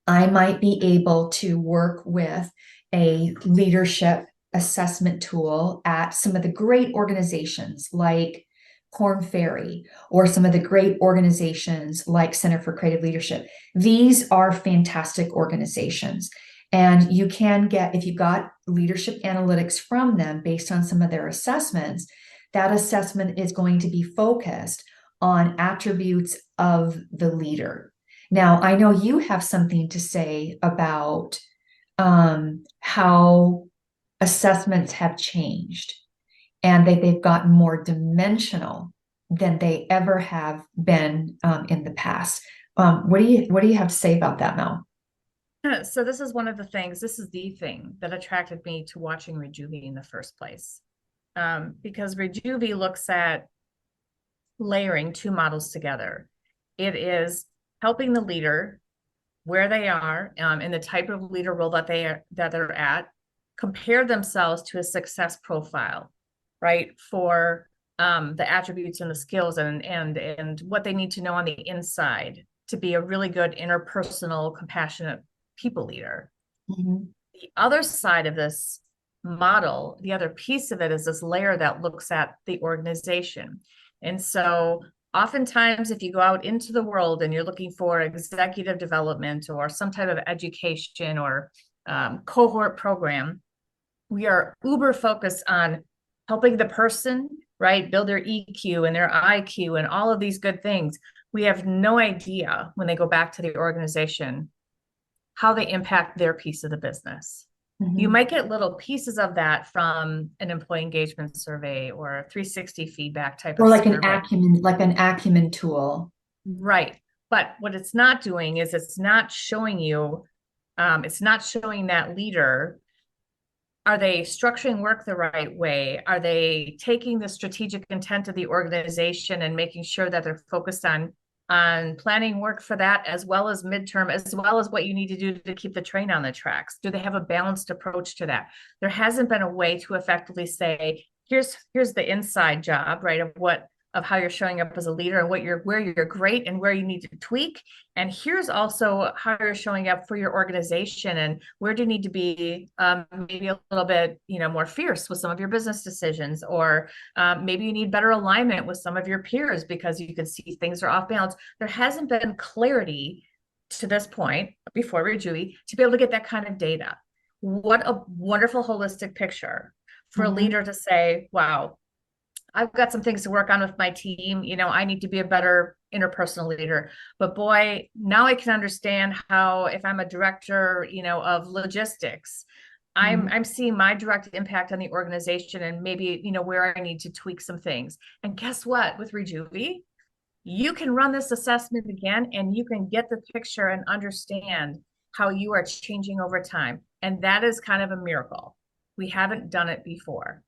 I might be able to work with a leadership assessment tool at some of the great organizations like Korn Ferry or some of the great organizations like Center for Creative Leadership. These are fantastic organizations. And you can get, if you got leadership analytics from them based on some of their assessments, that assessment is going to be focused on attributes of the leader. Now, I know you have something to say about how assessments have changed and they've gotten more dimensional than they ever have been in the past. What do you have to say about that, Mel? So this is one of the things, this is the thing that attracted me to watching Rejuvi in the first place. Because Rejuvi looks at layering two models together. It is helping the leader where they are in the type of leader role that they're at, compare themselves to a success profile, right? For the attributes and the skills and what they need to know on the inside to be a really good interpersonal, compassionate people leader. Mhm. The other side of this model, the other piece of it is this layer that looks at the organization. And so oftentimes if you go out into the world and you're looking for executive development or some type of education or cohort program, we are uber focused on helping the person, right, build their EQ and their IQ and all of these good things. We have no idea when they go back to the organization how they impact their piece of the business. You Mhm. might get little pieces of that from an employee engagement survey or a 360 feedback type Or of survey. like an acumen tool. Right. But what it's not doing is it's not showing you, it's not showing that leader, are they structuring work the right way? Are they taking the strategic intent of the organization and making sure that they're focused on planning work for that as well as midterm, as well as what you need to do to keep the train on the tracks? Do they have a balanced approach to that? There hasn't been a way to effectively say, here's the inside job, right? Of how you're showing up as a leader and where you're great and where you need to tweak. And here's also how you're showing up for your organization and where do you need to be maybe a little bit, more fierce with some of your business decisions, or maybe you need better alignment with some of your peers because you can see things are off balance. There hasn't been clarity to this point before Rejuvi to be able to get that kind of data. What a wonderful holistic picture for a Mhm. leader to say, wow, I've got some things to work on with my team. I need to be a better interpersonal leader. But boy, now I can understand how if I'm a director, of logistics, I'm Mhm. I'm seeing my direct impact on the organization and maybe, where I need to tweak some things. And guess what? With Rejuvi, you can run this assessment again and you can get the picture and understand how you are changing over time. And that is kind of a miracle. We haven't done it before.